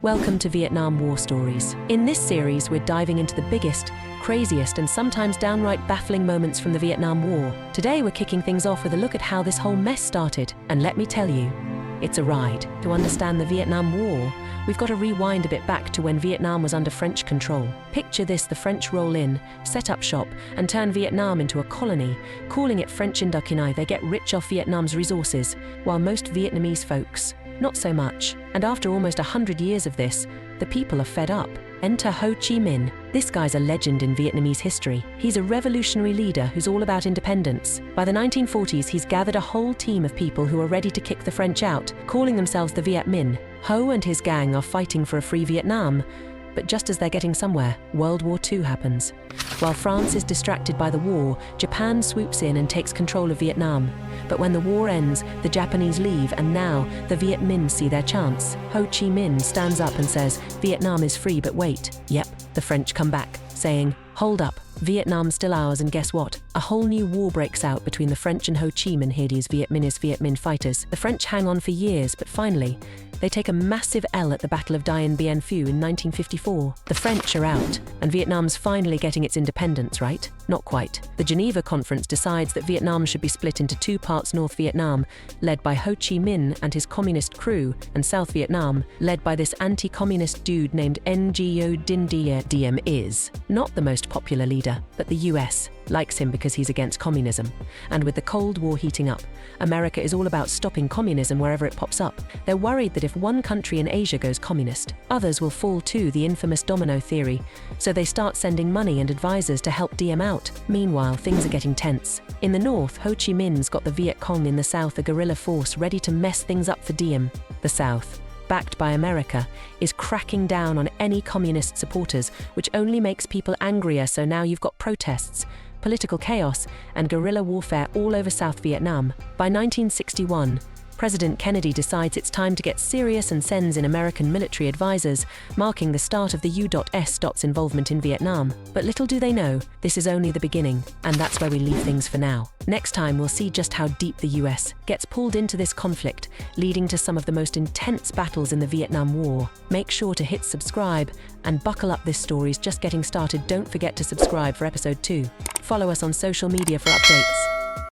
Welcome to Vietnam War Stories. In this series, we're diving into the biggest, craziest, and sometimes downright baffling moments from the Vietnam War. Today, we're kicking things off with a look at how this whole mess started. And let me tell you, it's a ride. To understand the Vietnam War, we've got to rewind a bit back to when Vietnam was under French control. Picture this: the French roll in, set up shop, and turn Vietnam into a colony, calling it French Indochina. They get rich off Vietnam's resources, while most Vietnamese folks, not so much. And after almost 100 years of this, the people are fed up. Enter Ho Chi Minh. This guy's a legend in Vietnamese history. He's a revolutionary leader who's all about independence. By the 1940s, he's gathered a whole team of people who are ready to kick the French out, calling themselves the Viet Minh. Ho and his gang are fighting for a free Vietnam. But just as they're getting somewhere, World War II happens. While France is distracted by the war, Japan swoops in and takes control of Vietnam. But when the war ends, the Japanese leave, and now the Viet Minh see their chance. Ho Chi Minh stands up and says, "Vietnam is free, but wait." Yep, the French come back, saying, "Hold up, Vietnam's still ours." And guess what? A whole new war breaks out between the French and Ho Chi Minh. Here these Viet Minh fighters. The French hang on for years, but finally, they take a massive L at the Battle of Dien Bien Phu in 1954. The French are out, and Vietnam's finally getting its independence, right? Not quite. The Geneva Conference decides that Vietnam should be split into two parts: North Vietnam, led by Ho Chi Minh and his communist crew, and South Vietnam, led by this anti-communist dude named Ngo Dinh Diem. Diem is not the most popular leader, but the US likes him because he's against communism. And with the Cold War heating up, America is all about stopping communism wherever it pops up. They're worried that if one country in Asia goes communist, others will fall too, the infamous domino theory. So they start sending money and advisors to help Diem out. Meanwhile, things are getting tense. In the north, Ho Chi Minh's got the Viet Cong. In the south, a guerrilla force ready to mess things up for Diem. The south, backed by America, is cracking down on any communist supporters, which only makes people angrier. So now you've got protests, political chaos, and guerrilla warfare all over South Vietnam. By 1961, President Kennedy decides it's time to get serious and sends in American military advisors, marking the start of the U.S. involvement in Vietnam. But little do they know, this is only the beginning, and that's where we leave things for now. Next time, we'll see just how deep the US gets pulled into this conflict, leading to some of the most intense battles in the Vietnam War. Make sure to hit subscribe and buckle up, this story's just getting started. Don't forget to subscribe for episode 2. Follow us on social media for updates.